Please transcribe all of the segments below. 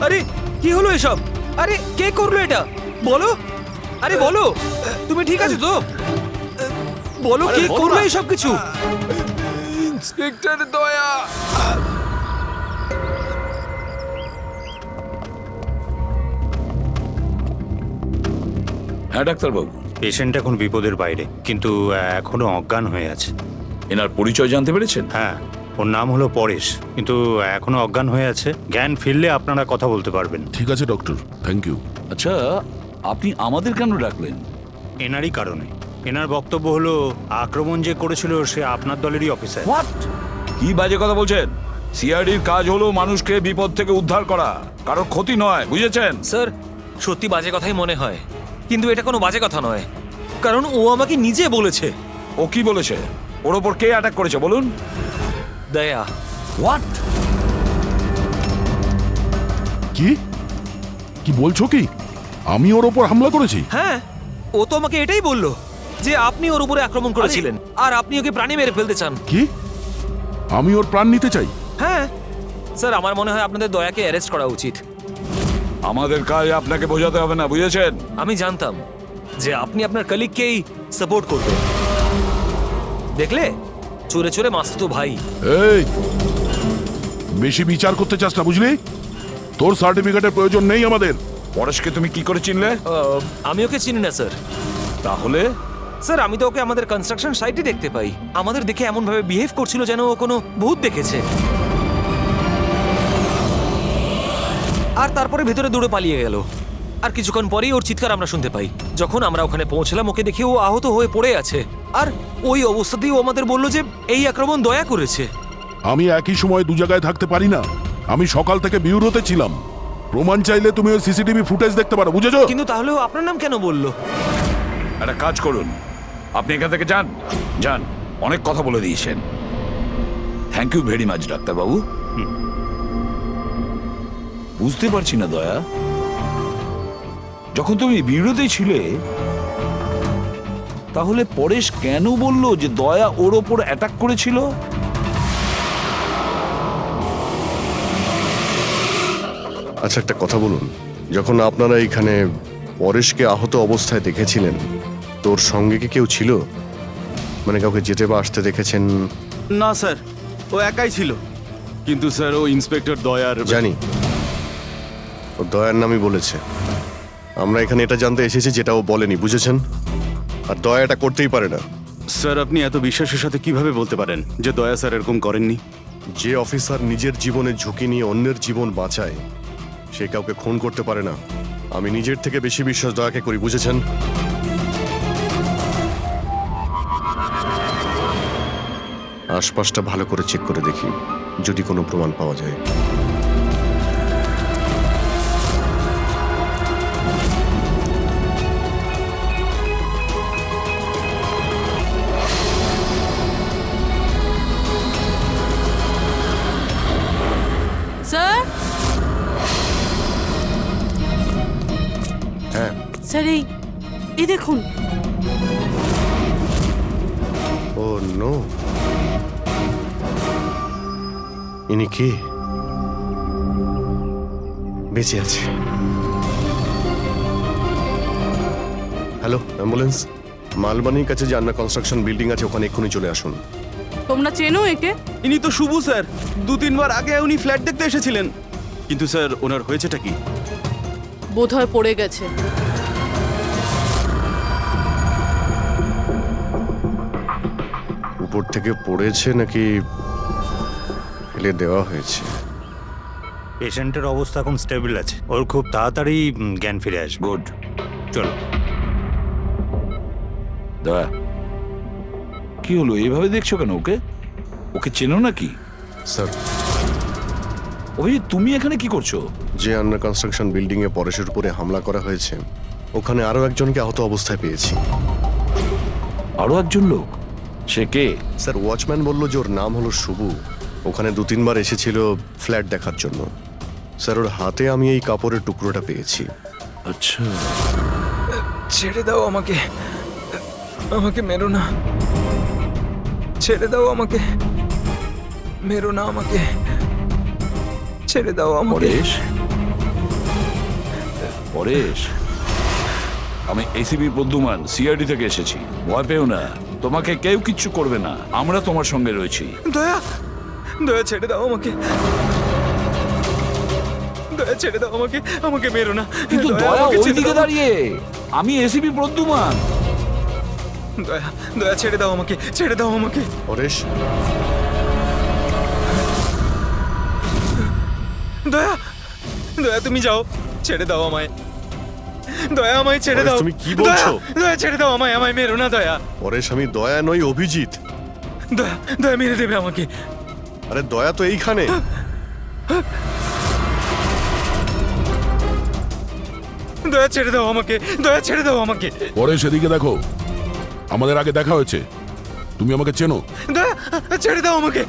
আরে কি হলো এসব? আরে কে করলো এটা? বলো, আরে বলো, তুমি ঠিক আছো তো? বলো কে করলো এসব কিছু? ইন্সপেক্টর দয়া। হ্যাঁ ডাক্তারবাবু, পেশেন্ট এখন বিপদের বাইরে, কিন্তু এখনো অজ্ঞান হয়ে আছে। এনার পরিচয় জানতে পেরেছেন? হ্যাঁ, ওর নাম হলো পরেশ, কিন্তু এখনো অজ্ঞান হয়ে আছে। জ্ঞান ফিরলে আপনারা কথা বলতে পারবেন। ঠিক আছে ডক্টর, থ্যাংক ইউ। আচ্ছা, আপনি আমাদের কেন ডাকলেন? এনারই কারণে। এনার বক্তব্য হলো আক্রমণ যে করেছিল সে আপনার দলেরই অফিসার। হোয়াট? কি বাজে কথা বলছেন? সিআইডির কাজ হলো মানুষকে বিপদ থেকে উদ্ধার করা, কারোর ক্ষতি নয়, বুঝেছেন? স্যার, সত্যি বাজে কথাই মনে হয়, কিন্তু এটা কোনো বাজে কথা নয়, কারণ ও আমাকে নিজে বলেছে। ও কি বলেছে? ওর ওপর কে অ্যাটাক করেছে বলুন? দয়া। হোয়াট? কি কি বলছো? কি আমি ওর ওপর হামলা করেছি? হ্যাঁ, ও তো আমাকে এটাই বললো যে আপনি ওর উপরে আক্রমণ করেছিলেন আর আপনি ওকে প্রাণে মেরে ফেলতে চান। কি আমি ওর প্রাণ নিতে চাই? হ্যাঁ স্যার, আমার মনে হয় আপনাদের দয়াকে অ্যারেস্ট করা উচিত। আমাদের কাজ আপনাকে বোঝাতে হবে না, বুঝেছেন? আমি জানতাম যে আপনি আপনার কলিগকেই সাপোর্ট করবেন। দেখলে, চোরে চোরে মাসতুতো ভাই। এই বেশি বিচার করতে চাস না, বুঝলি? তোর সার্টিফিকেটের প্রয়োজন নেই আমাদের। পরেশকে তুমি কি করে চিনলে? আমি ওকে চিনি না স্যার। তাহলে স্যার, আমি তো ওকে আমাদের কনস্ট্রাকশন সাইটে দেখতে পাই। আমাদের দেখে এমন ভাবে বিহেভ করছিল যেন ও কোনো ভূত দেখেছে। আর তারপরে ভেতরে দৌড়ে পালিয়ে গেল। আর কিছুক্ষণ পরেই ওর চিৎকার আমরা শুনতে পাই। যখন আমরা ওখানে পৌঁছলাম, ওকে দেখে ও আহত হয়ে পড়ে আছে। আর ওই অবস্থাতেই ও আমাদের বলল যে এই আক্রমণ দয়া করেছে। আমি একই সময় দু জায়গায় থাকতে পারি না। আমি সকাল থেকে বিউরোতে ছিলাম। প্রমাণ চাইলে তুমি ওই সিসিটিভি ফুটেজ দেখতে পারো, বুঝেছো? কিন্তু তাহলেও আপনার নাম কেন বলল? একটা কাজ করুন, আপনি এখান থেকে যান। যান, অনেক কথা বলে দিয়েছেন। থ্যাংক ইউ ভেরি মাচ ডাক্তারবাবু। বুঝতে পারছি না দয়া, যখন তুমি বিরোধী ছিলে তাহলে পরেশ কেন বলল যে দয়া ওর ওপর অ্যাটাক করেছিল? আচ্ছা, একটা কথা বলুন, যখন আপনারা এখানে পরেশকে আহত অবস্থায় দেখেছিলেন, তোর সঙ্গে কি কেউ ছিল? মানে কাউকে যেতে বা আসতে দেখেছেন? না স্যার, ও একাই ছিল। কিন্তু স্যার, ও ইন্সপেক্টর দয়ার। জানি, ও দয়ার নামই বলেছে। আমরা এখানে এটা জানতে এসেছি যেটা ও বলেনি, বুঝেছেন? আর দয়া এটা করতেই পারে না। স্যার, আপনি এত বিশ্বাসের সাথে কিভাবে বলতে পারেন যে দয়া স্যার এরকম করেননি? যে অফিসার নিজের জীবনের ঝুঁকি নিয়ে অন্যের জীবন বাঁচায়, সে কাউকে খুন করতে পারে না। আমি নিজের থেকে বেশি বিশ্বাস দয়াকে করি, বুঝেছেন? আশপাশটা ভালো করে চেক করে দেখি, যদি কোনো প্রমাণ পাওয়া যায়। স্যার, হ্যাঁ, স্যার, এই দেখুন। ও নো, ইনি কে? বেঁচে আছে। Hello, ambulance. মালবানির কাছে যে আন্না কনস্ট্রাকশন বিল্ডিং আছে, ওখানে এক্ষুনি চলে আসুন। তোমরা চেনো একে? ইনি তো শুভ স্যার। 2-3 বার আগে উনি ফ্ল্যাট দেখতে এসেছিলেন। কিন্তু স্যার, ওনার হয়েছেটা কি? বোধহয় পড়ে গেছে। উপর থেকে পড়েছে নাকি ফেলে দেওয়া হয়েছে? পেশেন্টের অবস্থা এখন স্টেবল আছে, ওর খুব তাড়াতাড়ি জ্ঞান ফিরে আসবে। গুড। চলো। দয়া, কি হলো? এইভাবে দেখছো কেন ওকে? ওকে চেনো নাকি? স্যার, অভিজিৎ, তুমি এখানে কি করছো? যে আন্না কনস্ট্রাকশন বিল্ডিং এ পরেশের উপরে হামলা করা হয়েছে, ওখানে আরো একজনকে আহত অবস্থায় পেয়েছি। আরো একজন লোক? সে কে? স্যার, ওয়াচম্যান বলল যে ওর নাম হলো শুভু। ওখানে 2-3 বার এসেছিল ফ্ল্যাট দেখার জন্য। স্যার, ওর হাতে আমি এই কাপড়ের টুকরোটা পেয়েছি। আচ্ছা, ছেড়ে দাও আমাকে। আমাকে মেরো না, ছেড়ে দাও আমাকে, মেরো না আমাকে, ছেড়ে দাও আমাকে। পরেশ, পরেশ, আমি এসিবি প্রদ্যুমান সিআইডি থেকে এসেছি। ভয় পেও না, তোমাকে কেউ কিচ্ছু করবে না, আমরা তোমার সঙ্গে রয়েছি। দয়া, দয়া ছেড়ে দাও আমাকে, দয়া ছেড়ে দাও আমাকে, আমাকে মেরো না। কিন্তু দয়া আমাকে ছেড়ে ওইদিকে দাও। দাঁড়িয়ে, আমি এসিবি প্রদ্যুমান। দয়া, দয়া ছেড়ে দাও আমাকে, ছেড়ে দাও আমাকে। পরেশ, দয়া, দয়া তুমি যাও, ছেড়ে দাও আমায়, দয়া আমায় ছেড়ে দাও। তুমি কি বলছো? দয়া, দয়া ছেড়ে দাও আমায়, আমায় মেরো না দয়া। পরেশ আমি দয়া নই, অভিজিৎ। দয়া, দয়া মেরে দেবে আমাকে। আরে দয়া তো এইখানে। দয়া ছেড়ে দাও আমাকে, দয়া ছেড়ে দাও আমাকে। পরে সেদিকে দেখো, আমাদের আগে দেখা হয়েছে, তুমি আমাকে চেনো। দয়া, ছেড়ে দাও আমাকে,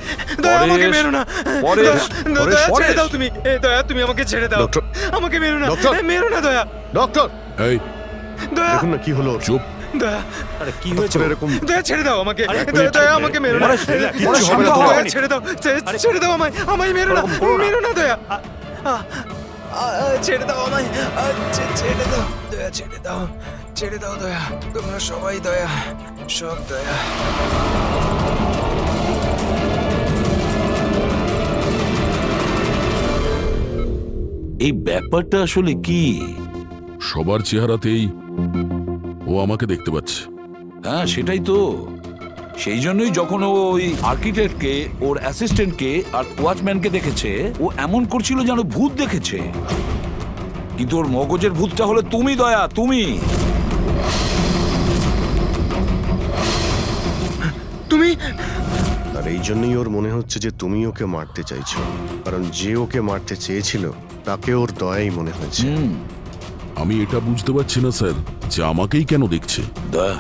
দয়া আমাকে পরেশ, মেরো না। পরেশ, দয়া, পরেশ, দয়া ছেড়ে পরেশ। দাও তুমি, দয়া তুমি আমাকে ছেড়ে দাও। ডক্টর, আমাকে মেরো না, ডক্টর। মেরো না দয়া, ডক্টর এই দয়া, দেখুন না কি হলো ওর। চুপ। দয়া, আরে কি হয়েছে ডক্টর, এরকম দয়া ছেড়ে দাও আমাকে, দয়া, দয়া আমাকে মেরো না। পরেশ, কিচ্ছু হবে না দয়া তোমার। ছেড়ে দাও, ছেড়ে দাও আমায়, আমায় মেরো না, মেরো না দয়া। ছেড়ে দাও আমায়, ছেড়ে দাও দয়া, ছেড়ে দাও, ছেড়ে দাও দয়া, তোমরা সবাই দয়া, সব দয়া। এই ব্যাপারটা আসলে কি? সবার চেহারাতেই ও আমাকে দেখতে পাচ্ছে। হ্যাঁ সেটাই তো, সেই জন্যই যখন ও ওই আর্কিটেক্টকে, ওর অ্যাসিস্ট্যান্টকে আর ওয়াচম্যানকে দেখেছে, ও এমন করছিল যেন ভূত দেখেছে। কিন্তু ওর মগজের ভূতটা হলো তুমি দয়া, তুমি। তুমি আর এই জন্যই ওর মনে হচ্ছে যে তুমি ওকে মারতে চাইছো, কারণ যে ওকে মারতে চেয়েছিল তাকে ওর দয়াই মনে হয়েছে। আমি এটা বুঝতে পারছি না স্যার, যে আমাকেই কেন দেখছে। দয়া,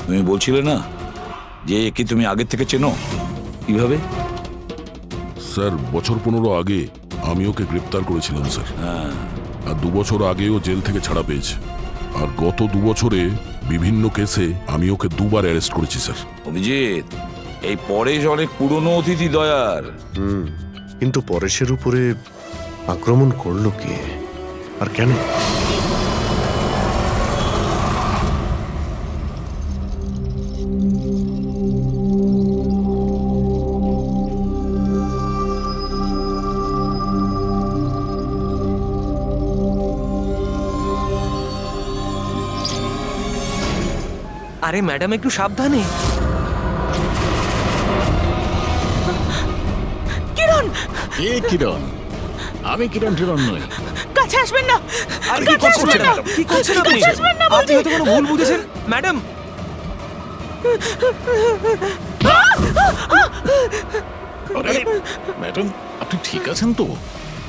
তুমি বলছিলে না যে একে তুমি আগের থেকে চেনো? কিভাবে? স্যার, বছর 15 আগে আমি ওকে গ্রেপ্তার করেছিলাম স্যার। আর 2 বছর আগেও জেল থেকে ছাড়া পেয়েছে। আর গত 2 বছরে বিভিন্ন কেসে আমি ওকে 2 বার অ্যারেস্ট করেছি স্যার। অভিজিৎ, এই পরেশ অনেক পুরনো অতিথি দয়ার। কিন্তু পরেশের উপরে আক্রমণ করলো কে আর কেন? আরে ম্যাডাম একটু সাবধানে। কিরণ, কে কিরণ? আমি কিরণ টিরণ নই। কাছে আসবেন না, আরে কি কাছে করছেন আসবেন না, কি করছেন আপনি? কাছে আসবেন না আপনি বলছি। হয়তো কোনো ভুল বুঝেছেন ম্যাডাম। আরে ম্যাডাম, আপনি ঠিক আছেন তো?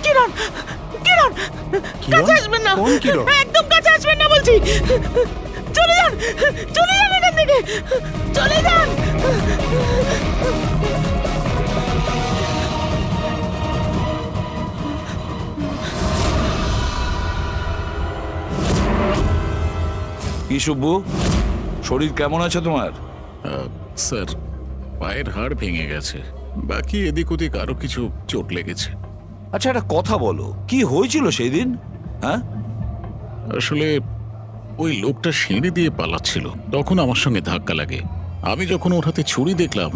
কিরণ, কিরণ, কাছে আসবেন না, কোন কিরণ? একদম কাছে আসবেন না বলছি। চলে যান, চলে যান এখান থেকে, চলে যান। কি শুভ্বু, শরীর কেমন আছে তোমার? স্যার, পায়ের হাড় ভেঙে গেছে, বাকি এদিক ওদিক আরো কিছু চোট লেগেছে। আচ্ছা একটা কথা বলো, কি হয়েছিল সেই দিন? হ্যাঁ, আসলে ওই লোকটা সিঁড়ি দিয়ে পালাচ্ছিল, তখন আমার সঙ্গে ধাক্কা লাগে। আমি যখন ওর হাতে ছুরি দেখলাম,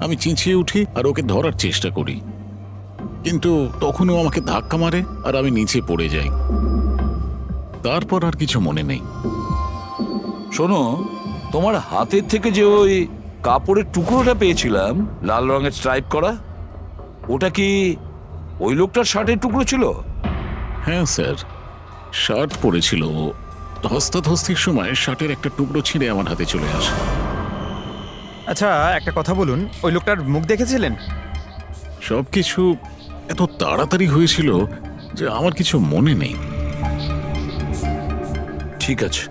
আমি চেঁচিয়ে উঠি আর ওকে ধরার চেষ্টা করি, কিন্তু তখনও আমাকে ধাক্কা মারে আর আমি নিচে পড়ে যাই। তারপর আর কিছু মনে নেই। শোনো, তোমার হাতের থেকে যে ওই কাপড়ের টুকরোটা পেয়েছিলাম লাল রঙের স্ট্রাইপ করা, ওটা কি ওই লোকটার শার্টের টুকরো ছিল? হ্যাঁ স্যার, শার্ট পরেছিল। ধস্তাধস্তির সময় শার্টের একটা টুকরো ছিঁড়ে আমার হাতে চলে আসে। আচ্ছা একটা কথা বলুন, ওই লোকটার মুখ দেখেছিলেন? সবকিছু এত তাড়াতাড়ি হয়েছিল যে আমার কিছু মনে নেই। ঠিক আছে,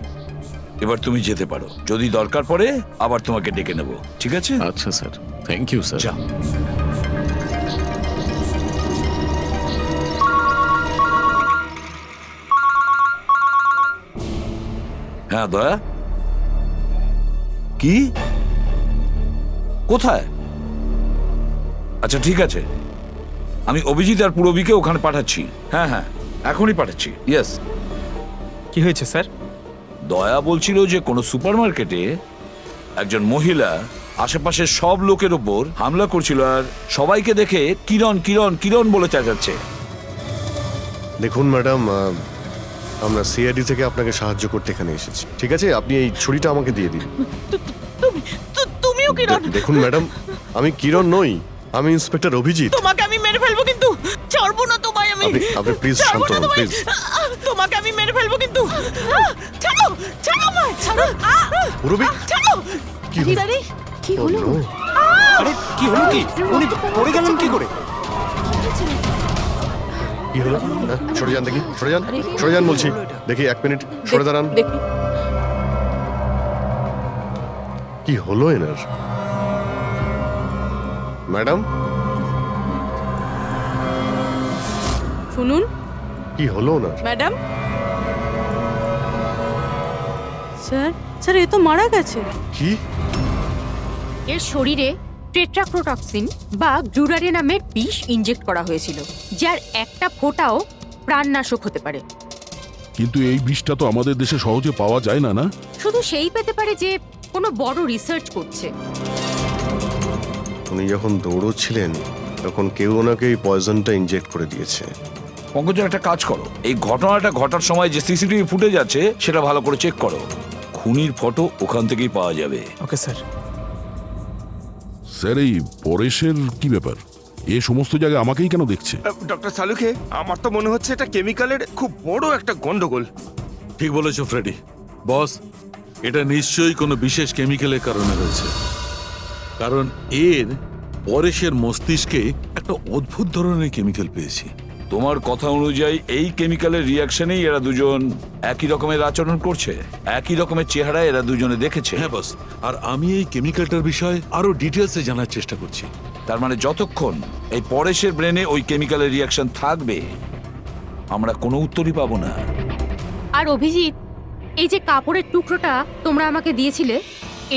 এবার তুমি যেতে পারো, যদি দরকার পড়ে আবার তোমাকে ডেকে নেব, ঠিক আছে? আচ্ছা স্যার, থ্যাংক ইউ স্যার। যাও। হ্যাঁ দয়া, কি? কোথায়? আচ্ছা ঠিক আছে, আমি অভিজিৎ আর পুরবীকে ওখানে পাঠাচ্ছি। হ্যাঁ হ্যাঁ, এখনই পাঠাচ্ছি। ইয়েস। কি হয়েছে স্যার? দয়া বলছিল যে কোনো সুপারমার্কেটে একজন মহিলা আশেপাশের সব লোকের ওপর হামলা করছিল আর সবাইকে দেখে কিরণ কিরণ কিরণ বলে চেঁচাচ্ছে। দেখুন ম্যাডাম, আমরা সিআইডি থেকে আপনাকে সাহায্য করতে এখানে এসেছি। ঠিক আছে, আপনি এই ছুরিটা আমাকে দিয়ে দিন। তুমিও কিরণ? দেখুন ম্যাডাম, আমি কিরণ নই, আমি ইন্সপেক্টর অভিজিৎ। তোমাকে আমি মেরে ফেলবো কিন্তু, ছাড়বো না তোমায় আমি। আপনি প্লিজ ছাড়বো শান্ত না হন, তোমায়। প্লিজ। তোমাকে আমি মেরে ফেলবো কিন্তু। ছাড়ো, ছাড়ো আমায়, ছাড়ো। পুরবী, ছাড়ো। কি হলো? কি হলো? Oh, no! আরে কি হলো কি? উনি পড়ে গেলেন কি করে? কি হলো? হ্যাঁ, সরে যান দেখি, সরে যান, সরে যান বলছি। দেখি, 1 মিনিট সরে দাঁড়ান। দেখি। কি হলো এনার? ম্যাডাম, শুনুন কি হলো ওনার? ম্যাডাম। স্যার, স্যার এ তো মারা গেছে। কি? এর শরীরে টেট্রাক্রোটক্সিন বা গ্লুরারে নামের বিষ ইনজেক্ট করা হয়েছিল, যার একটা ফোঁটাও প্রাণনাশক হতে পারে। কিন্তু এই বিষটা তো আমাদের দেশে সহজে পাওয়া যায় না, না? শুধু সেই পেতে পারে যে কোনো বড় রিসার্চ করছে। উনি যখন দৌড়চ্ছিলেন তখন কেউ ওনাকে এই পয়জনটা ইনজেক্ট করে দিয়েছে। পঙ্কজ, একটা কাজ করো, এই ঘটনাটা ঘটার সময় যে সিসিটিভি ফুটেজ আছে সেটা ভালো করে চেক করো। খুনির ফটো ওখান থেকেই পাওয়া যাবে। Okay sir. স্যার, এই পরেশের কি ব্যাপার? এ সমস্ত জায়গায় আমাকেই কেন দেখছে? ডক্টর সালুখে, আমার তো মনে হচ্ছে এটা কেমিক্যালের খুব বড় একটা গন্ডগোল। ঠিক বলেছো ফ্রেডি। বস, এটা নিশ্চয়ই কোনো বিশেষ কেমিক্যালের কারণে হয়েছে, কারণ এর পরেশের মস্তিষ্কে একটা অদ্ভুত ধরনের কেমিক্যাল পেয়েছি। তোমার কথা অনুযায়ী এই কেমিক্যালের রিয়াকশনেই এরা দুজন একই রকমের আচরণ করছে, একই রকমের চেহারা এরা দুজনে দেখেছে। হ্যাঁ বস, আর আমি এই কেমিক্যালটার বিষয়ে আরো ডিটেলসে জানার চেষ্টা করছি। তার মানে যতক্ষণ এই পরেশের ব্রেনে ওই কেমিক্যালের রিয়াকশন থাকবে, আমরা কোনো উত্তরই পাবো না। আর অভিজিৎ, এই যে কাপড়ের টুকরোটা তোমরা আমাকে দিয়েছিলে,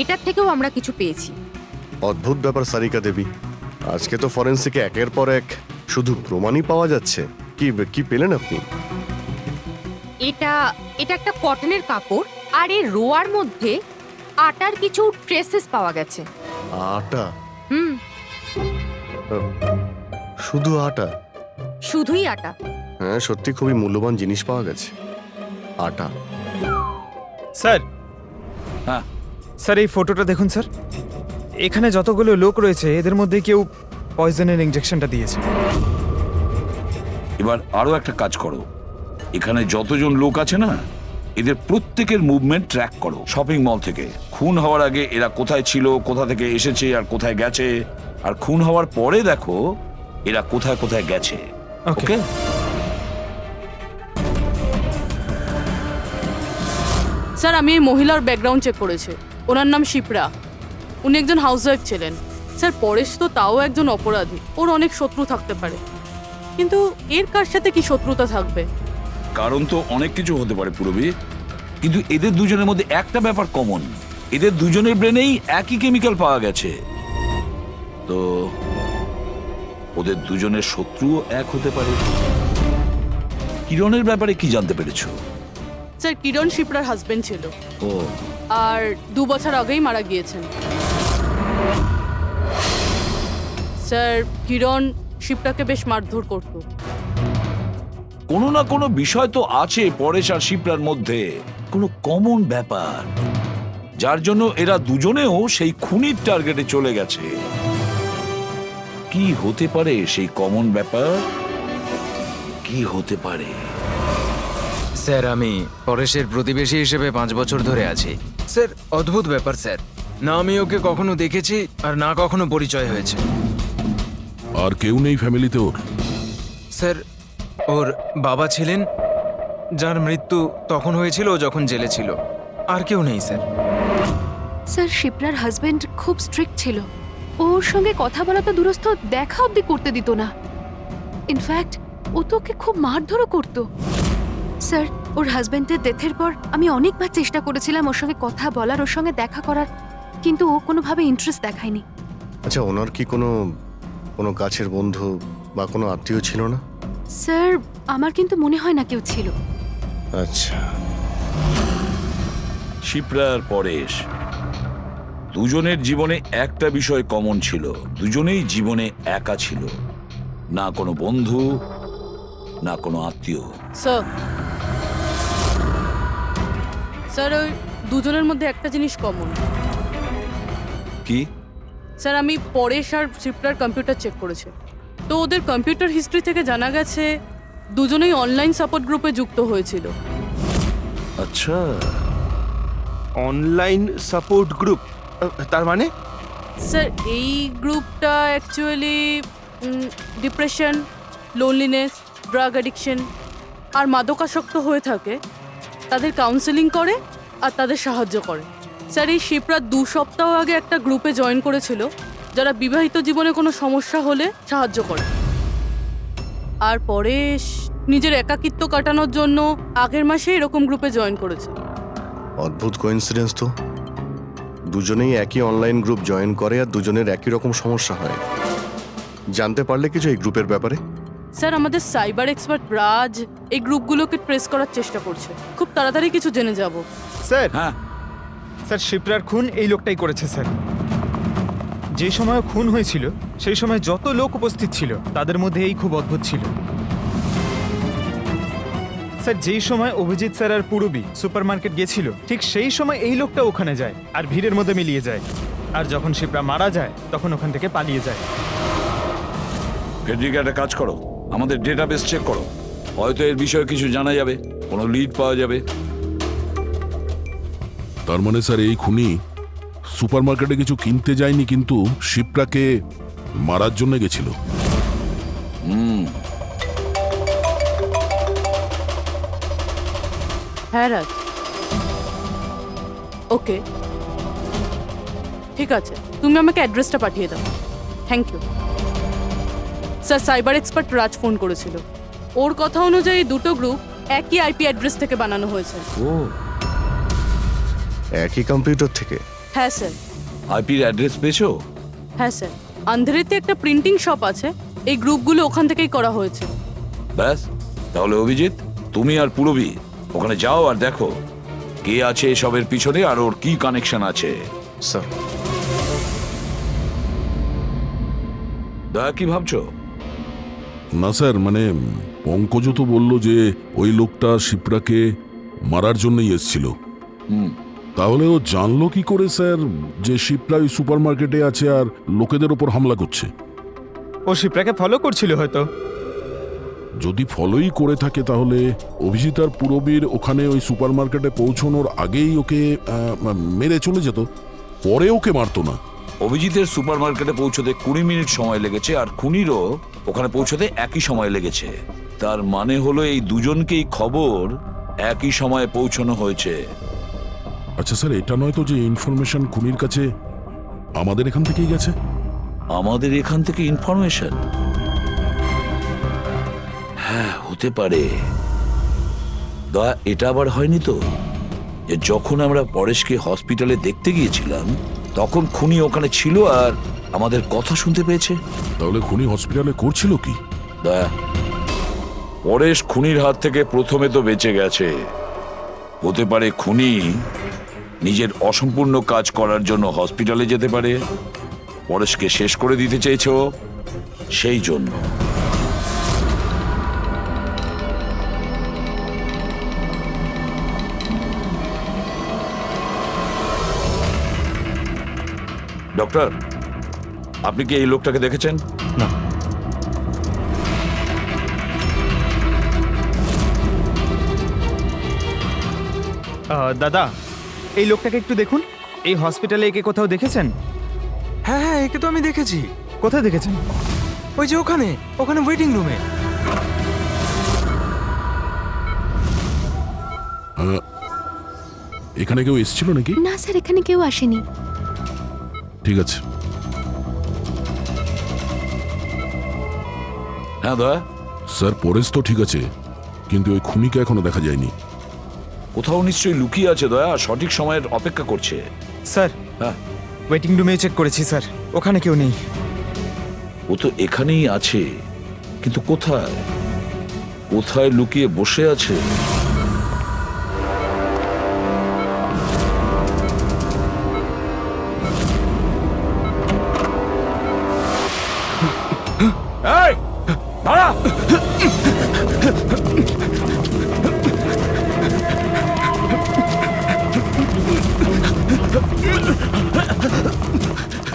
এটার থেকেও আমরা কিছু পেয়েছি। অদ্ভুত ব্যাপার সারিকা দেবী, আজকে তো ফরেন্সিকে একের পর এক শুধু প্রমাণই পাওয়া যাচ্ছে। কি কি পেলেন আপনি? এটা একটা কটনের কাপড়, আর এর রোয়ার মধ্যে আটার কিছু ট্রেসেস পাওয়া গেছে। আটা? হুম, শুধু আটা? শুধুই আটা। হ্যাঁ, সত্যি খুবই মূল্যবান জিনিস পাওয়া গেছে, আটা। স্যার, হ্যাঁ, স্যার এই ফটোটা দেখুন স্যার। এখানে যতগুলো লোক রয়েছে এদের মধ্যে কেউ পয়জনের ইনজেকশনটা দিয়েছে। এবার আরো একটা কাজ করো, এখানে যতজন লোক আছে না, এদের প্রত্যেকের মুভমেন্ট ট্র্যাক করো। শপিং মল থেকে খুন হওয়ার আগে এরা কোথায় ছিল, কোথা থেকে এসেছে আর কোথায় গেছে, আর খুন হওয়ার পরে দেখো এরা কোথায় কোথায় গেছে। ওকে? স্যার, আমি এই মহিলার ব্যাকগ্রাউন্ড চেক করেছি। ওনার নাম শিপ্রা, উনি একজন হাউসওয়াইফ ছিলেন। স্যার, পরেশ তো তাও একজন অপরাধী, ওর অনেক শত্রু থাকতে পারে, কিন্তু এর কার সাথে কি শত্রুতা থাকবে? কারণ তো অনেক কিছু হতে পারে পুরবী, কিন্তু এদের দুজনের মধ্যে একটা ব্যাপার কমন, এদের দুজনের ব্রেনেই একই কেমিক্যাল পাওয়া গেছে। তো ওদের দুজনের শত্রুও এক হতে পারে। কিরণের ব্যাপারে কি জানতে পেরেছো? স্যার, কিরণ শিপ্রার হাজবেন্ড ছিল, ও, আর 2 বছর আগেই মারা গিয়েছেন। স্যার, কিরণ শিপ্রাকে বেশ মারধর করত। কোনো না কোনো বিষয় তো আছে পরেশ আর শিপ্রার মধ্যে, কোনো কমন ব্যাপার, যার জন্য এরা দুজনেও সেই খুনির টার্গেটে চলে গেছে। কি হতে পারে সেই কমন ব্যাপার? কি হতে পারে? স্যার, আমি পরেশের প্রতিবেশী হিসেবে 5 বছর ধরে আছি। স্যার, অদ্ভুত ব্যাপার স্যার, না আমি ওকে কখনো দেখেছি আর না কখনো পরিচয় হয়েছে। আর কেউ নেই ফ্যামিলিতে ওর? স্যার, ওর বাবা ছিলেন, যার মৃত্যু তখন হয়েছিল যখন জেলে ছিল। আর কেউ নেই স্যার। স্যার, শিপ্রার হাজবেন্ড খুব স্ট্রিক্ট ছিল। ওর সঙ্গে কথা বলা তো দূরস্থ, দেখা অবধি করতে দিত না। ইনফ্যাক্ট ও তো ওকে খুব মারধরও করত। স্যার, ওর হাজবেন্ডের ডেথের পর আমি অনেকবার চেষ্টা করেছিলাম ওর সঙ্গে কথা বলার, ওর সঙ্গে দেখা করার, কিন্তু ও কোনোভাবে ইন্টারেস্ট দেখায়নি। আচ্ছা, ওনার কি কোনো কোনো কাছের বন্ধু বা কোনো আত্মীয় ছিল না? স্যার আমার কিন্তু মনে হয় না কেউ ছিল। আচ্ছা, শিপ্রা আর পরেশ দুজনের জীবনে একটা বিষয় কমন ছিল, দুজনেই জীবনে একা ছিল, না কোনো বন্ধু না কোনো আত্মীয়। স্যার স্যার ওই দুজনের মধ্যে একটা জিনিস কমন। কি? স্যার আমি পরেশ আর শিপ্রার কম্পিউটার চেক করেছি, তো ওদের কম্পিউটার হিস্ট্রি থেকে জানা গেছে দুজনেই অনলাইন সাপোর্ট গ্রুপে যুক্ত হয়েছিল। আচ্ছা, অনলাইন সাপোর্ট গ্রুপ, তার মানে? স্যার এই গ্রুপটা actually depression, loneliness, drug addiction আর মাদকাসক্ত হয়ে থাকে তাদের কাউন্সেলিং করে আর তাদের সাহায্য করে। স্যার এই শিপ্রা 2 সপ্তাহ আগে একটা গ্রুপে জয়েন করেছিল যারা বিবাহিত জীবনে কোনো সমস্যা হলে সাহায্য করে। আর পরেশ নিজের একাকিত্ব কাটানোর জন্য আগের মাসে এরকম গ্রুপে জয়েন করেছে। অদ্ভুত কোইন্সিডেন্স তো। দুজনেই একই অনলাইন গ্রুপ জয়েন করে আর দুজনের একই রকম সমস্যা হয়। জানতে পারলে কিছু এই গ্রুপের ব্যাপারে? স্যার আমাদের সাইবার এক্সপার্ট রাজ এই গ্রুপগুলোকে ট্রেস করার চেষ্টা করছে, খুব তাড়াতাড়ি কিছু জেনে যাব। স্যার হ্যাঁ, স্যার শিপ্রার খুন এই লোকটাই করেছে স্যার। যে সময় খুন হয়েছিল সেই সময় যত লোক উপস্থিত ছিল তাদের মধ্যে এই খুব অদ্ভুত ছিল। স্যার যেই সময় অভিজিৎ স্যার আর পূরবী সুপার মার্কেট গেছিল ঠিক সেই সময় এই লোকটা ওখানে যায় আর ভিড়ের মধ্যে মিলিয়ে যায়, আর যখন শিপ্রা মারা যায় তখন ওখান থেকে পালিয়ে যায়। ফেডরিক একটা কাজ করো, আমাদের ডেটাবেস চেক করো, হয়তো এর বিষয়ে কিছু জানা যাবে, কোনো লিড পাওয়া যাবে। তার মানে স্যার এই খুনি সুপারমার্কেটে কিছু কিনতে যায়নি, কিন্তু শিপ্রাকে মারার জন্য গেছিল। হ্যাঁ রাজ, ওকে ঠিক আছে, তুমি আমাকে অ্যাড্রেসটা পাঠিয়ে দাও। Thank you sir. Cyber expert Raj phone করেছিল, ওর কথা অনুযায়ী দুটো গ্রুপ একই আইপি অ্যাড্রেস থেকে বানানো হয়েছে। ও, একই কম্পিউটার থেকে? হ্যাঁ স্যার। আইপির অ্যাড্রেস পেয়েছো? হ্যাঁ স্যার, আন্ধারেতে একটা প্রিন্টিং শপ আছে, এই গ্রুপগুলো ওখান থেকেই করা হয়েছে। ব্যাস, তাহলে অভিজিৎ তুমি আর পূরবী ওখানে যাও আর দেখো কে আছে এসবের পিছনে আর ওর কি কানেকশন আছে। স্যার। দয়া, কি ভাবছো? না স্যার, মানে পঙ্কজ তো বলল যে ওই লোকটা শিপ্রাকে মারার জন্যই এসেছিল। তাহলে ও জানলো কি করে স্যার যে শিপ্রা ওই সুপারমার্কেটে আছে আর লোকেদের ওপর হামলা করছে? ও শিপ্রাকে ফলো করছিল হয়তো। যদি ফলোই করে থাকে তাহলে অভিজিৎ আর পূরবীর ওখানে ওই সুপারমার্কেটে পৌঁছানোর আগেই ওকে মেরে চলে যেত, পরে ওকে মারতো না। অভিজিতের সুপারমার্কেটে পৌঁছতে 20 মিনিট সময় লেগেছে আর খুনিরও ওখানে পৌঁছতে একই সময় লেগেছে। তার মানে হলো এই দুজনকেই খবর একই সময়ে পৌঁছানো হয়েছে। আচ্ছা স্যার, এটা নয় তো যে ইনফরমেশন খুনির কাছে আমাদের এখান থেকেই গেছে? আমাদের এখান থেকে ইনফরমেশন? হ্যাঁ, হতে পারে। দয়া, এটা আবার হয়নি তো যে যখন আমরা পরেশকে হসপিটালে দেখতে গিয়েছিলাম তখন খুনি ওখানে ছিল আর আমাদের কথা শুনতে পেয়েছে? তাহলে খুনি হসপিটালে করছিল কি? দয়া, পরেশ খুনির হাত থেকে প্রথমে তো বেঁচে গেছে, হতে পারে খুনি নিজের অসম্পূর্ণ কাজ করার জন্য হসপিটালে যেতে পারে, পরেশকে শেষ করে দিতে চেয়েছো সেই জন্য। ডক্টর, আপনি কি এই লোকটাকে দেখেছেন? না। দাদা, এই লোকটাকে একটু দেখুন। এই হসপিটালে একে কোথাও দেখেছেন? হ্যাঁ হ্যাঁ, একে তো আমি দেখেছি। কোথায় দেখেছেন? ওই যে ওখানে ওখানে ওয়েটিং রুমে। এখানে কেউ এসেছিল নাকি? না স্যার, এখানে কেউ আসেনি। ঠিক আছে। হ্যাঁ দয়া। স্যার, পরেশ তো ঠিক আছে, কিন্তু ওই খুনিকে এখনো দেখা যায়নি। কোথাও নিশ্চয়ই লুকিয়ে আছে দয়া, সঠিক সময়ের অপেক্ষা করছে। স্যার, হ্যাঁ ওয়েটিং রুমে চেক করেছি স্যার, ওখানে কেউ নেই। ও তো এখানেই আছে, কিন্তু কোথায় কোথায় লুকিয়ে বসে আছে? এই, দাঁড়া!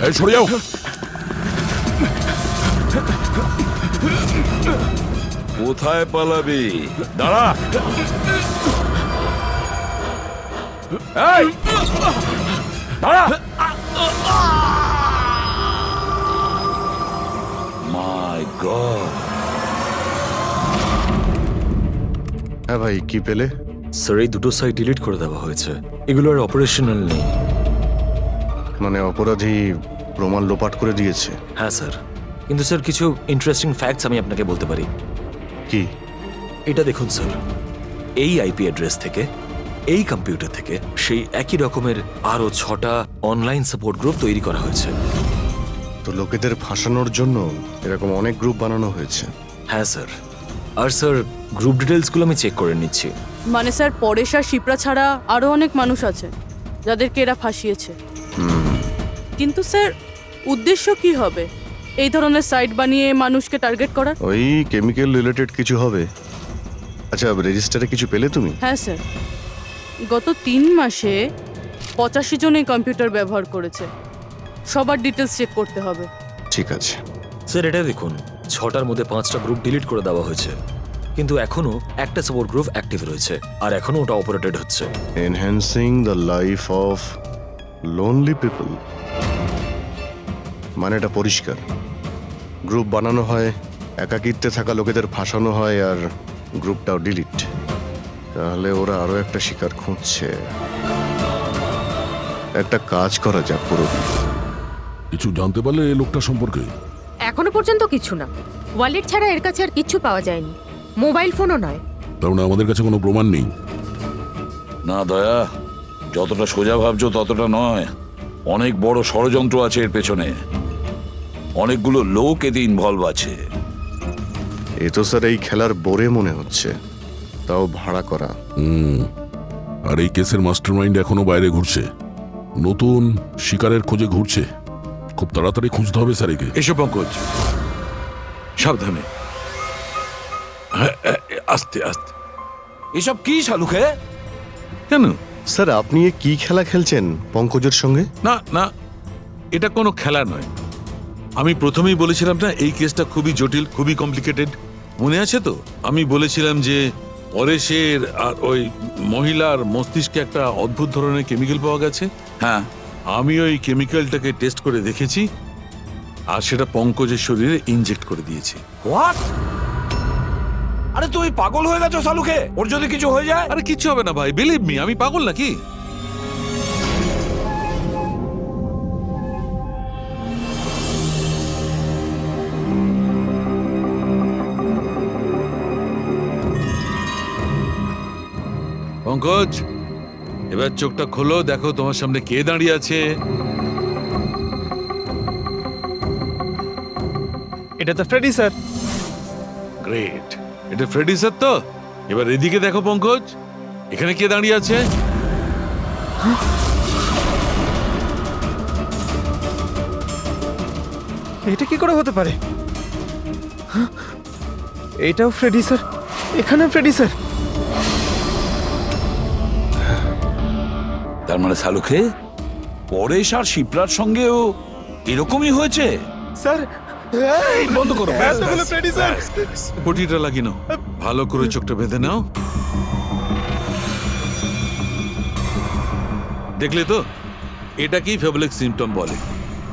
এই সরে যাও। কোথায় পালাবি? দাঁড়া! এই, দাঁড়া! মাই গড! হ্যাঁ ভাই, কি পেলে? স্যার এই দুটো সাইট ডিলিট করে দেওয়া হয়েছে, এগুলো আর অপারেশনাল নেই। মানে অপরাধী প্রমাণ লোপাট করে দিয়েছে? হ্যাঁ স্যার, কিন্তু স্যার কিছু ইন্টারেস্টিং ফ্যাক্টস আমি আপনাকে বলতে পারি। কি? এটা দেখুন স্যার, এই আইপি অ্যাড্রেস থেকে, এই কম্পিউটার থেকে সেই একই রকমের আরো 6টা অনলাইন সাপোর্ট গ্রুপ তৈরি করা হয়েছে। তো লোকেদের ফাঁসানোর জন্য এরকম অনেক গ্রুপ বানানো হয়েছে? হ্যাঁ স্যার, আর স্যার গ্রুপ ডিটেলসগুলো আমি চেক করে নিচ্ছি। মানে স্যার পরেশ আর শিপ্রা ছাড়া আরো অনেক মানুষ আছে যাদেরকে এরা ফাঁসিয়েছে। কিন্তু স্যার উদ্দেশ্য কি হবে এই ধরনের সাইট বানিয়ে মানুষকে টার্গেট করার? ওই কেমিক্যাল রিলেটেড কিছু হবে। আচ্ছা, রেজিস্টারে কিছু পেলে তুমি? হ্যাঁ স্যার, গত 3 মাসে 85 জন এই কম্পিউটার ব্যবহার করেছে। সবার ডিটেলস চেক করতে হবে। ঠিক আছে স্যার, এটা দেখুন, 6টার মধ্যে 5টা গ্রুপ ডিলিট করে দেওয়া হয়েছে, কিন্তু এখনো একটা সাপোর্ট গ্রুপ অ্যাক্টিভ রয়েছে, আর এখনো ওটা অপারেটেড হচ্ছে। Enhancing the life of lonely people, মানে এটা পরিষ্কার। গ্রুপ বানানো হয়, একাকিত্বে থাকা লোকেদের ফাঁসানো হয়, আর গ্রুপটাও ডিলিট। তাহলে ওরা আরো একটা শিকার খুঁজছে। একটা কাজ করা যাক পুরো। কিছু জানতে পারলে এই লোকটা সম্পর্কে? এখনো পর্যন্ত কিছু না। ওয়ালেট ছাড়া এর কাছে আর কিচ্ছু পাওয়া যায়নি, মোবাইল ফোনও নয়। তার মানে আমাদের কাছে কোনো প্রমাণ নেই? না দয়া, যতটা সোজা ভাবছো ততটা নয়। অনেক বড় ষড়যন্ত্র আছে এর পেছনে, অনেকগুলো লোক এতে ইনভলভ আছে। এ তো স্যার এই খেলার বোরে মনে হচ্ছে, তাও ভাড়া করা। আর এই কেসের মাস্টারমাইন্ড এখনো বাইরে ঘুরছে, নতুন শিকারের খোঁজে ঘুরছে। খুব তাড়াতাড়ি খুঁজতে হবে স্যার একে। এসো পঙ্কজ, সাবধানে, আস্তে আস্তে। এসব কি শালুকে? কেন স্যার, আপনি এ কি খেলা খেলছেন পঙ্কজের সঙ্গে? না না, এটা কোনো খেলা নয়। আমি প্রথমেই বলেছিলাম না এই কেসটা খুবই জটিল, খুবই কমপ্লিকেটেড। মনে আছে তো? আমি বলেছিলাম যে পরেশের আর ওই মহিলার মস্তিষ্কে একটা অদ্ভুত ধরনের কেমিক্যাল পাওয়া গেছে। হ্যাঁ, আমি ওই কেমিক্যালটাকে টেস্ট করে দেখেছি, আর সেটা পঙ্কজের শরীরে ইনজেক্ট করে দিয়েছি। হোয়াট? আরে তুই পাগল হয়ে গেছো শালুকে? ওর যদি কিছু হয়ে যায়? আরে কিচ্ছু হবে না ভাই, বিলিভ মি, আমি পাগল নাকি? পঙ্কজ, এবার চোখটা খোলো, দেখো তোমার সামনে কে দাঁড়িয়ে আছে। এটা তো ফ্রেডি স্যার। গ্রেট, এটা ফ্রেডি স্যার তো? এবার এদিকে দেখো পঙ্কজ, এখানে কে দাঁড়িয়ে আছে? এটা কি করে হতে পারে? এটাও ফ্রেডি স্যার, এখানেও ফ্রেডি স্যার। তার মানে শালুকে পরেশ আর শিপ্রার সঙ্গেও এরকমই হয়েছে? স্যার বন্ধ করো, এতগুলো ফ্রেডি স্যার। পটিটা লাগিয়ে নাও, ভালো করে চোখটা বেঁধে নাও। দেখলে তো, এটাকেই ফেবলিক সিমটম বলে।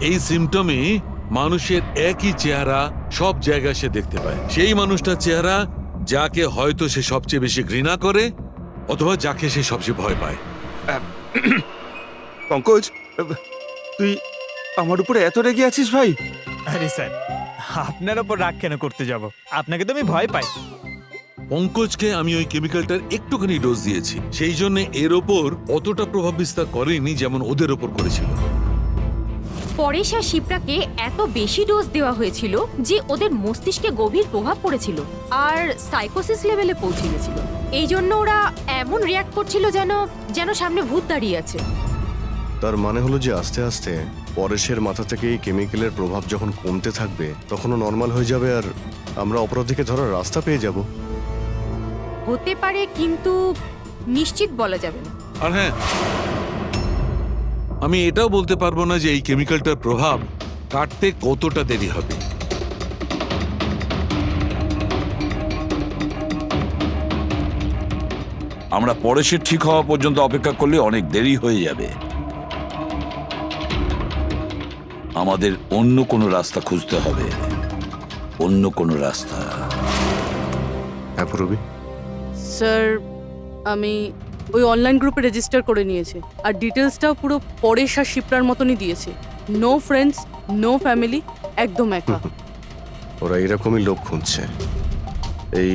এই সিমটমে মানুষের একই চেহারা সব জায়গায় সে দেখতে পায়। সেই মানুষটার চেহারা যাকে হয়তো সে সবচেয়ে বেশি ঘৃণা করে, অথবা যাকে সে সবচেয়ে ভয় পায়। পঙ্কজ, তুই আমার উপরে এত রেগে আছিস ভাই? আরে স্যার, আপনার ওপর রাগ কেন করতে যাব? আপনাকে তো আমি ভয় পাই। পঙ্কজকে আমি ওই কেমিক্যালটার একটুখানি ডোজ দিয়েছি, সেই জন্য এর ওপর অতটা প্রভাব বিস্তার করেনি যেমন ওদের ওপর করেছিল। পরেশ আর শিপ্রাকে এত বেশি ডোজ দেওয়া হয়েছিল যে ওদের মস্তিষ্কে গভীর প্রভাব পড়েছিল আর সাইকোসিস লেভেলে পৌঁছে গেছিল। এই জন্য ওরা এমন রিয়াক্ট করছিল যেন সামনে ভূত দাঁড়িয়ে আছে। তার মানে হলো যে আস্তে আস্তে পরেশের মাথা থেকে এই কেমিক্যালের প্রভাব যখন কমতে থাকবে তখনও নর্মাল হয়ে যাবে আর আমরা অপরাধীকে ধরার রাস্তা পেয়ে যাব। হতে পারে, কিন্তু নিশ্চিত বলা যাবে না। আর হ্যাঁ, আমি এটাও বলতে পারবো না যে এই কেমিক্যালটার প্রভাব কাটতে কতটা দেরি হবে। আমরা পরেশের ঠিক হওয়া পর্যন্ত অপেক্ষা করলে অনেক দেরি হয়ে যাবে। আমাদের অন্য কোনো রাস্তা খুঁজতে হবে, অন্য কোনো রাস্তা। হ্যাঁ পূরবী, স্যার আমি ওই অনলাইন গ্রুপে রেজিস্টার করে নিয়েছি আর ডিটেলসটাও পুরো পরেশ আর শিপ্রার মতনই দিয়েছে। নো ফ্রেন্ডস, নো ফ্যামিলি, একদম একা। ওরা এরকমই লোক খুঁজছে। এই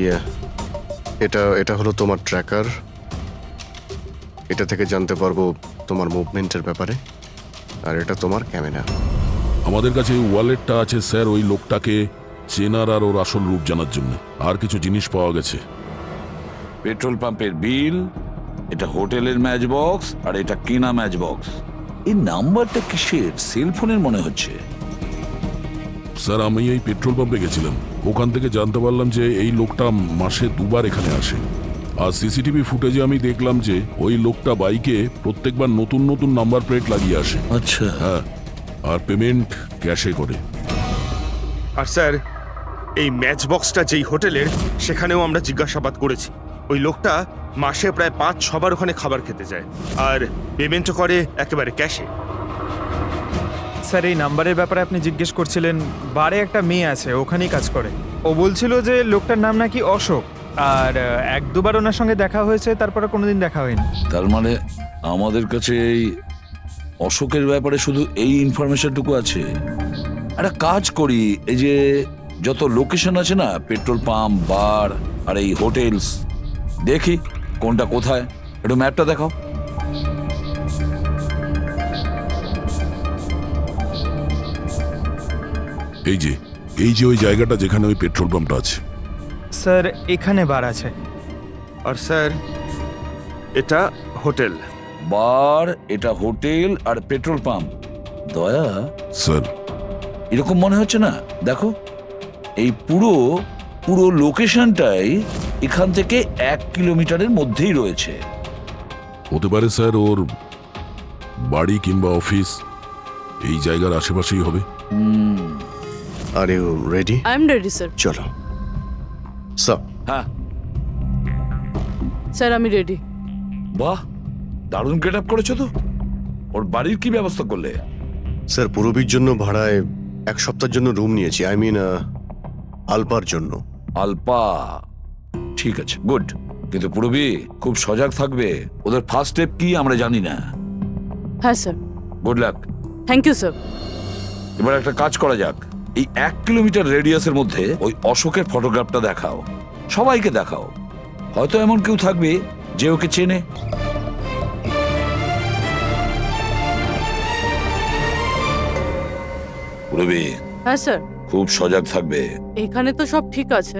এটা হলো তোমার ট্র্যাকার। এটা থেকে জানতে পারবো তোমার মুভমেন্টের ব্যাপারে। আর এটা তোমার ক্যামেরা। আমাদের কাছে এই ওয়ালেটটা আছে স্যার, ওই লোকটাকে চেনার আর ওর আসল রূপ জানার জন্য। আর কিছু জিনিস পাওয়া গেছে। পেট্রোল পাম্পের বিল, এটা হোটেলের ম্যাচ বক্স, আর এটা কেনা ম্যাচ বক্স। এই নাম্বারটা কিসের? সেলফোনের মনে হচ্ছে। স্যার আমি এই পেট্রোল পাম্পে গেছিলাম, ওখান থেকে জানতে পারলাম যে এই লোকটা মাসে 2 বার এখানে আসে। আর সিসিটিভি ফুটেজে আমি দেখলাম যে ওই লোকটা বাইকে প্রত্যেকবার নতুন নতুন নাম্বার প্লেট লাগিয়ে আসে। আচ্ছা, হ্যাঁ, আর পেমেন্ট ক্যাশে করে। আর স্যার এই ম্যাচ বক্সটা যেই হোটেলের, সেখানেও আমরা জিজ্ঞাসাবাদ করেছি। ওই লোকটা মাসে প্রায় 5-6 বার ওখানে খাবার খেতে যায় আর পেমেন্টও করে একেবারে ক্যাশে। স্যার এই নাম্বারের ব্যাপারে আপনি জিজ্ঞেস করছিলেন, বারে একটা মেয়ে আছে ওখানেই কাজ করে। ও বলছিল যে লোকটার নাম নাকি অশোক, আর 1-2 বার ওনার সঙ্গে দেখা হয়েছে, তারপরে কোনোদিন দেখা হয়নি। তার মানে আমাদের কাছে এই অশোকের ব্যাপারে শুধু এই ইনফরমেশনটুকু আছে। একটা কাজ করি, এই যে যত লোকেশন আছে না, পেট্রোল পাম্প, বার আর এই হোটেলস, দেখি কোনটা কোথায়। একটু ম্যাপটা দেখাও। এই যে ওই জায়গাটা যেখানে ওই পেট্রোল পাম্পটা আছে। স্যার এখানে বার আছে। আর স্যার এটা হোটেল। বার, এটা হোটেল আর পেট্রোল পাম্প। দয়া স্যার এরকম মনে হচ্ছে না? দেখো, এই পুরো লোকেশনটাই এখান থেকে 1 কিলোমিটারের মধ্যেই রয়েছে। হতে পারে স্যার ওর বাড়ি কিংবা অফিস এই জায়গার আশেপাশেই হবে। Are you ready? I am ready sir. চলো স্যার। হ্যাঁ, স্যার আমি রেডি। বাহ, দারুণ গেট আপ করেছো তো। ওর বাড়ির কি ব্যবস্থা করলে? স্যার পূরবীর জন্য ভাড়ায় 1 সপ্তাহের জন্য রুম নিয়েছি। আই মিন আলপার জন্য। আলপা, ঠিক আছে, গুড। কিন্তু পূরবী খুব সজাগ থাকবে। ওদের ফার্স্ট স্টেপ কি আমরা জানি না। হ্যাঁ sir. Good luck. Thank you sir. এবার একটা কাজ করা যাক, এই 1 কিলোমিটার রেডিয়াসের মধ্যে ওই অশোকের ফটোগ্রাফটা দেখাও, সবাইকে দেখাও। হয়তো এমন কেউ থাকবে যে ওকে চেনে। পূরবী হ্যাঁ স্যার। খুব সজাগ থাকবে। এখানে তো সব ঠিক আছে।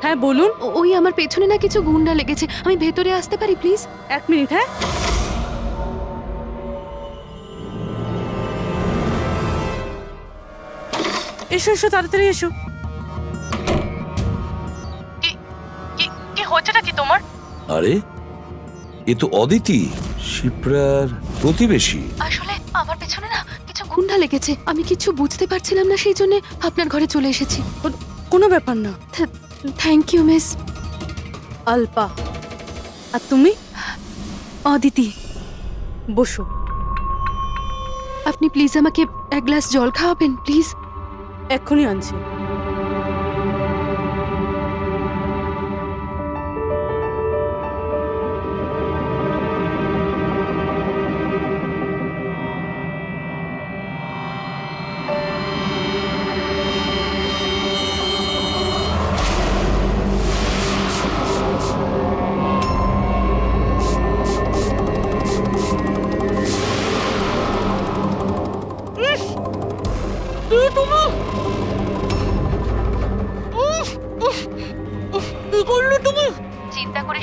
হ্যাঁ বলুন। ওই আমার পেছনে না কিছু গুন্ডা লেগেছে, আমি ভেতরে আসতে পারি প্লিজ? 1 মিনিট। হ্যাঁ এসো এসো, তাড়াতাড়ি এসো। কি হচ্ছেটা কি তোমার? আরে এ তো অদিতি, শিপ্রার প্রতিবেশী। আসলে আমার পেছনে না কিছু গুন্ডা লেগেছে, আমি কিছু বুঝতে পারছিলাম না, সেই জন্য আপনার ঘরে চলে এসেছি। কোনো ব্যাপার না। Thank you miss. আলপা। আর তুমি? অদিতি। বসো। আপনি প্লিজ আমাকে 1 গ্লাস জল খাওয়াবেন প্লিজ? এক্ষুনি আনছি।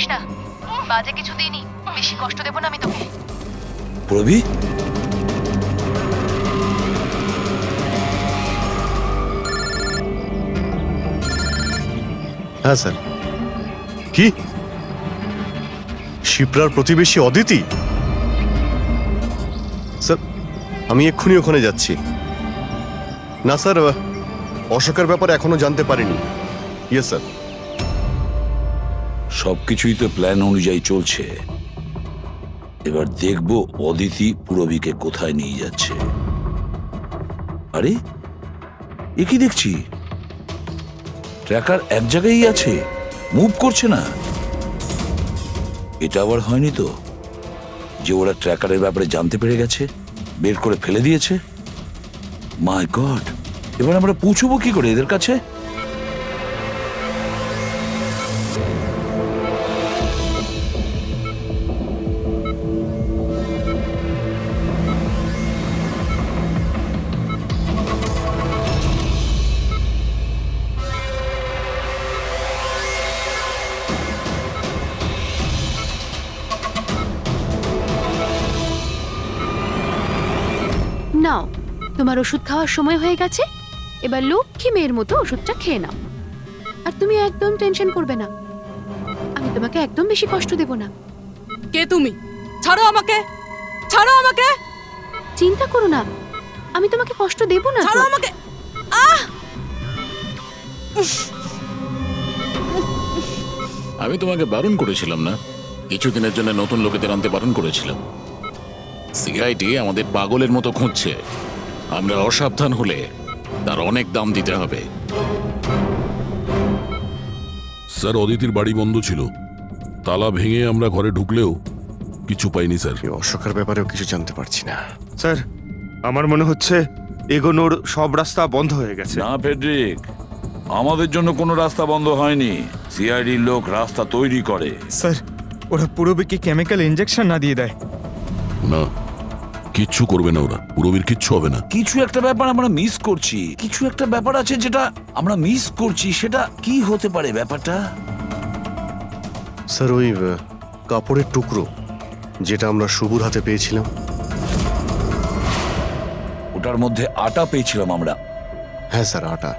করিস না, বাজে কিছু দিইনি, বেশি কষ্ট দেবো না আমি তোকে। পুরবি, হ্যাঁ স্যার। কি শিপ্রার প্রতিবেশী অদিতি? স্যার আমি এক্ষুনি ওখানে যাচ্ছি। না স্যার, অশোকের ব্যাপারে এখনো জানতে পারিনি। Yes sir. সবকিছুই তো প্ল্যান অনুযায়ী চলছে। এবার দেখবো অদিতি পুরবীকে কোথায় নিয়ে যাচ্ছে। আরে এ কি দেখছি, ট্র্যাকার এক জায়গায় আছে, মুভ করছে না। এটা আবার হয়নি তো যে ওরা ট্র্যাকারের ব্যাপারে জানতে পেরে গেছে, বের করে ফেলে দিয়েছে? মাই গড, এবার আমরা পৌঁছবো কি করে এদের কাছে? নাও, তোমার ওষুধ খাওয়ার সময় হয়ে গেছে, এবার লক্ষ্মী মেয়ের মতো ওষুধটা খেয়ে নাও। আর তুমি একদম টেনশন করবে না, আমি তোমাকে একদম বেশি কষ্ট দেব না। কে তুমি? ছাড়ো আমাকে, ছাড়ো আমাকে, চিন্তা করো না, আমি তোমাকে কষ্ট দেব না। ছাড়ো আমাকে। আহ! আমি তোমাকে বারণ করেছিলাম না? কিছুদিনের জন্য নতুন লোকেদের আনতে বারণ করেছিলাম। সিআইডি আমাদের পাগলের মতো খুঁজছে। আমরা অসাবধান হলে তার অনেক দাম দিতে হবে। স্যার, অদিতির বাড়ি বন্ধ ছিল, তালা ভেঙে আমরা ঘরে ঢুকলেও কিছু পাইনি স্যার। এই অশোকের ব্যাপারেও কিছু জানতে পারছি না। স্যার আমার মনে হচ্ছে এগোনোর সব রাস্তা বন্ধ হয়ে গেছে। না ফেডরিক, আমাদের জন্য কোনো রাস্তা বন্ধ হয়নি। সিআইডির লোক রাস্তা তৈরি করে। স্যার, ওরা পুরবীকে কেমিক্যাল ইনজেকশন না দিয়ে দেয়? না, কিচ্ছু করবে না ওরা, পুরবীর কিচ্ছু হবে না। কিছু একটা ব্যাপার আমরা মিস করছি, কিছু একটা ব্যাপার আছে যেটা আমরা মিস করছি। সেটা কি হতে পারে ব্যাপারটা? স্যার ওই কাপড়ের টুকরো যেটা আমরা শুভুর হাতে পেয়েছিলাম, ওটার মধ্যে আটা পেয়েছিলাম আমরা। হ্যাঁ স্যার, আটা।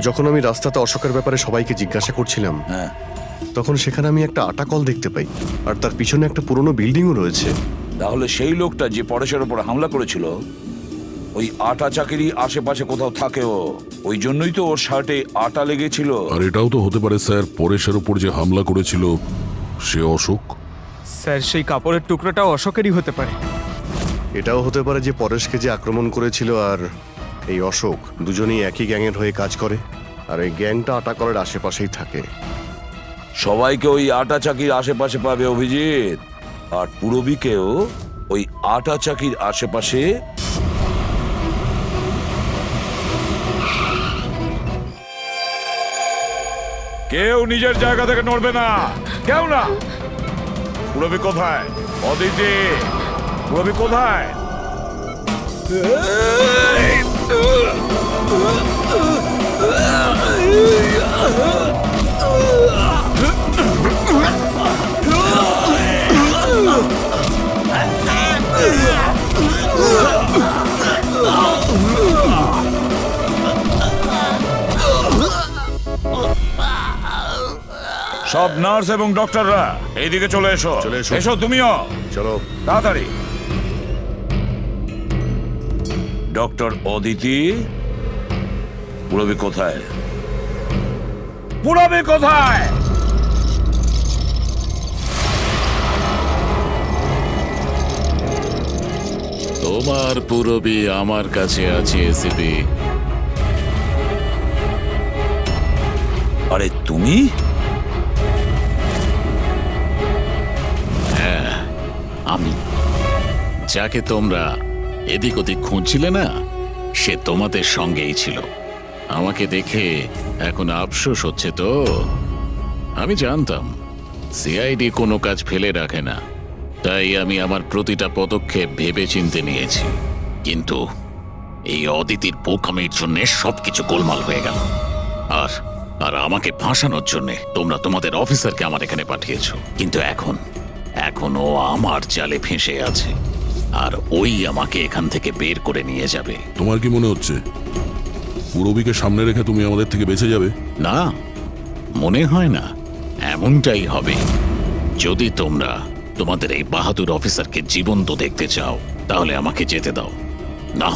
যখন আমি রাস্তাতে অশোকের ব্যাপারে সবাইকে জিজ্ঞাসা করছিলাম, হ্যাঁ, তখন সেখানে আমি একটা আটা কল দেখতে পাই, আর তার পিছনে একটা পুরনো বিল্ডিংও রয়েছে। তাহলে সেই লোকটা যে পরেশের উপর হামলা করেছিল ওই আটা চাকিরি আশেপাশে কোথাও থাকে। ওই জন্যই তো ওর শার্টে আটা লেগেছিল। আর এটাও তো হতে পারে স্যার, পরেশের উপর যে হামলা করেছিল সে অশোক। স্যার, সেই কাপড়ের টুকরোটাও অশোকেরই হতে পারে। এটাও হতে পারে যে পরেশকে যে আক্রমণ করেছিল আর এই অশোক দুজনেই একই গ্যাংয়ের হয়ে কাজ করে, আর এই গ্যাংটা আটা কলের আশেপাশেই থাকে। সবাইকে ওই আটা চাকির আশেপাশে পাবে অভিজিৎ, আর পুরবীকেও ওই আটা চাকির আশেপাশে। কেউ নিজের জায়গা থেকে নড়বে না, কেউ না। পুরবী কোথায়? অদিতি, পুরবী কোথায়? সব নার্স এবং ডক্টররা এইদিকে চলে এসো। চলে এসো। এসো তুমিও, চলো তাড়াতাড়ি। ডক্টর অদিতি, পুরবী কোথায়? পুরবী কোথায়? তোমার পুরবী আমার কাছে আছে এসিপি। আরে তুমি? হ্যাঁ, আমি। যাকে তোমরা এদিক ওদিক খুঁজছিলে না, সে তোমাদের সঙ্গেই ছিল। আমাকে দেখে এখন আফসোস হচ্ছে তো? আমি জানতাম সিআইডি কোনো কাজ ফেলে রাখে না, তাই আমি আমার প্রতিটা পদক্ষেপ ভেবে চিন্তে নিয়েছি। কিন্তু এই অদিতির বোকামির জন্য সবকিছু গোলমাল হয়ে গেল। আর আর আমাকে ফাঁসানোর জন্য তোমরা তোমাদের অফিসারকে আমার এখানে পাঠিয়েছো, কিন্তু এখন ও আমার জালে ফেঁসে আছে, আর ওই আমাকে এখান থেকে বের করে নিয়ে যাবে। তোমার কি মনে হচ্ছে পুরবীকে সামনে রেখে তুমি আমাদের থেকে বেঁচে যাবে? না, মনে হয় না, এমনটাই হবে। যদি তোমরা তোমাদের এই বাহাদুর অফিসারকে জীবন্ত দেখতে চাও তাহলে আমাকে যেতে দাও, না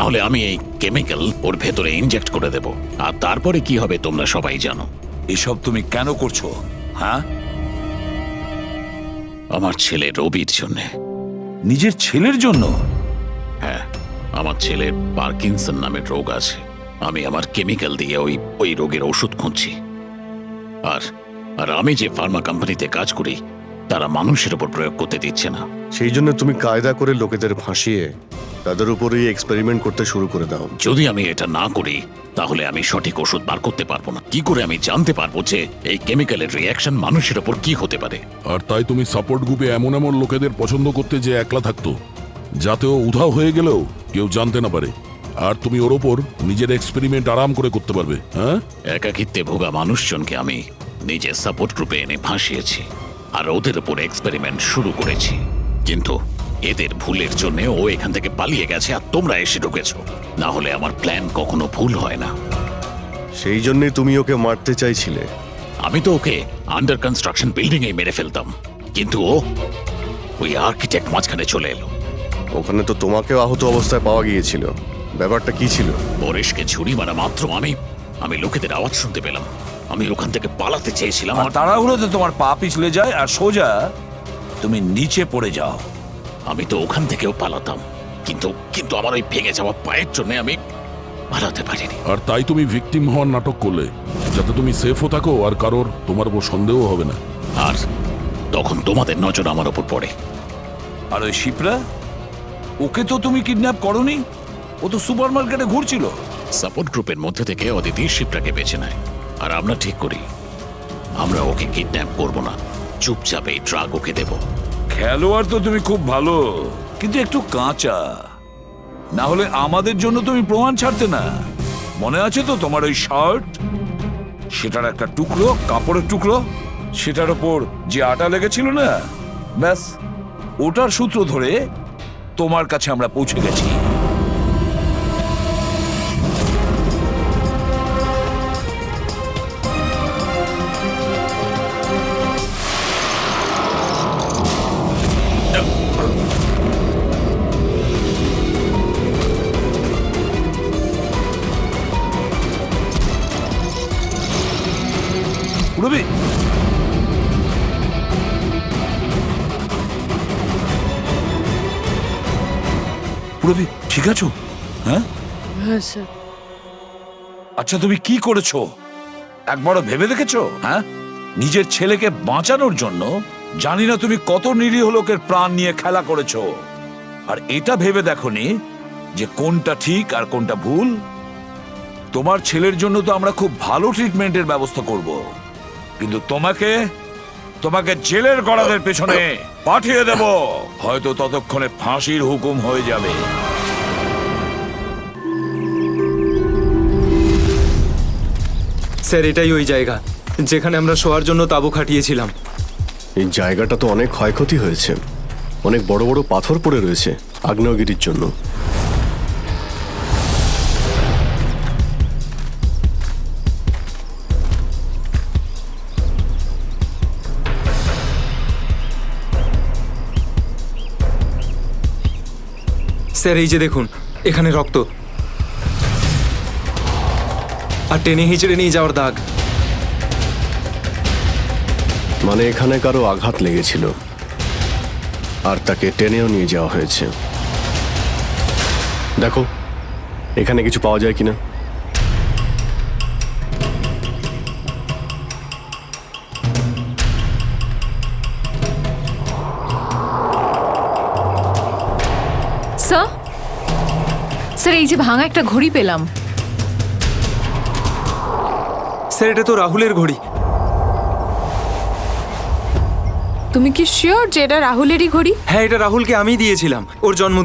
হলে আমি এই কেমিক্যাল ওর ভেতরে ইনজেক্ট করে দেব, আর তারপরে কি হবে তোমরা সবাই জানো। এসব তুমি কেন করছো? হ্যাঁ, আমার ছেলে রবির জন্য। নিজের ছেলের জন্য? হ্যাঁ, আমার ছেলের পার্কিনসন নামের রোগ আছে। আমি আমার কেমিক্যাল দিয়ে ওই রোগের ওষুধ খুঁজছি। আর আমি যে ফার্মা কোম্পানিতে কাজ করি তারা মানুষের উপর প্রয়োগ করতে দিচ্ছে না। সেই জন্য তুমি কায়দা করে লোকেদের ভাসিয়ে তাদের উপরেই এক্সপেরিমেন্ট করতে শুরু করে দাও। যদি আমি এটা না করি তাহলে আমি সঠিক ওষুধ বার করতে পারবো না। কি করে আমি জানতে পারবো যে এই কেমিক্যালের রিঅ্যাকশন মানুষের উপর কি হতে পারে? আর তাই তুমি সাপোর্ট গ্রুপে এমন লোকেদের পছন্দ করতে যে একলা থাকতো, যাতে ও উধাও হয়ে গেলেও কেউ জানতে না পারে, আর তুমি ওর ওপর নিজের এক্সপেরিমেন্ট আরাম করে করতে পারবে। হ্যাঁ, একাকিত্বে ভোগা মানুষজনকে আমি নিজের সাপোর্ট গ্রুপে এনে ফাঁসিয়েছি আর ওদের উপর এক্সপেরিমেন্ট শুরু করেছি, কিন্তু এদের ভুলের জন্য ও এখান থেকে পালিয়ে গেছে আর তোমরা এসে ঢুকেছো। না হলে আমার প্ল্যান কখনো ভুল হয় না। সেই জন্যই তুমি ওকে মারতে চাইছিলে। আমি তো ওকে আন্ডার কনস্ট্রাকশন বিল্ডিং এ মেরে ফেলতাম, কিন্তু ওই আর্কিটেক্ট মাঝখানে চলে এলো। ওখানে তো তোমাকেও আহত অবস্থায় পাওয়া গিয়েছিল, ব্যাপারটা কি ছিল? পরেশকে ছুরি মারা মাত্র আমি লোকেদের আওয়াজ শুনতে পেলাম। আমি ওখান থেকে পালাতে চেয়েছিলাম, আর তাড়াহুড়োতে তোমার পা পিছলে যায় আর সোজা তুমি নিচে পড়ে যাও। আমি তো ওখান থেকেও পালাতাম, কিন্তু আমার ওই ভেঙে যাওয়া পায়ের জন্য আমি পালাতে পারিনি। আর তাই তুমি ভিকটিম হওয়ার নাটক করলে, যাতে তুমি সেফও থাকো আর কারোর তোমার উপর সন্দেহ হবে না। আর তখন তোমাদের নজর আমার উপর পড়ে। আর ওই শিপ্রা, ওকে তো তুমি কিডন্যাপ করনি, ও তো সুপার মার্কেটে ঘুরছিল। সাপোর্ট গ্রুপের মধ্যে থেকে অদিতি শিপ্রাকে বেছে নেয়, আর আমরা ঠিক করি আমরা ওকে কিডন্যাপ করব না, চুপচাপ এই ড্রাগ ওকে দেব। খেলোয়াড় তো তুমি খুব ভালো, কিন্তু একটু কাঁচা। না হলে আমাদের জন্য তুমি প্রমাণ ছাড়তে না। মনে আছে তো তোমার ওই শার্ট, সেটার একটা টুকরো, কাপড়ের টুকরো, সেটার ওপর যে আটা লেগেছিল না, ব্যাস ওটার সূত্র ধরে তোমার কাছে আমরা পৌঁছে গেছি। রবি, রবি ঠিক আছো? হ্যাঁ হ্যাঁ স্যার। আচ্ছা, তুমি কি করেছো একবারও ভেবে দেখেছো? হ্যাঁ, নিজের ছেলেকে বাঁচানোর জন্য জানি না তুমি কত নিরীহ লোকের প্রাণ নিয়ে খেলা করেছো, আর এটা ভেবে দেখোনি যে কোনটা ঠিক আর কোনটা ভুল। তোমার ছেলের জন্য তো আমরা খুব ভালো ট্রিটমেন্টের ব্যবস্থা করব, কিন্তু তোমাকে জেলের গড়াদের পেছনে পাঠিয়ে দেব। হয়তো ততক্ষণে ফাঁসির হুকুম হয়ে যাবে। স্যার, এটাই ওই জায়গা যেখানে আমরা শোয়ার জন্য তাঁবু খাটিয়েছিলাম। এই জায়গাটা তো অনেক ক্ষয়ক্ষতি হয়েছে, অনেক বড় বড় পাথর পড়ে রয়েছে আগ্নেয়গিরির জন্য। স্যার, এই যে দেখুন, এখানে রক্ত আর টেনে হিচড়ে নিয়ে যাওয়ার দাগ। মানে এখানে কারো আঘাত লেগেছিল আর তাকে টেনেও নিয়ে যাওয়া হয়েছে। দেখো এখানে কিছু পাওয়া যায় কিনা। স্যার, এই যে ভাঙা একটা ঘড়ি পেলাম। স্যার, এটা তো রাহুলের ঘড়ি। তুমি কি শিওর যে এটা রাহুলেরই ঘড়ি? হ্যাঁ, এটা রাহুলকে আমিই দিয়েছিলাম ওর জন্ম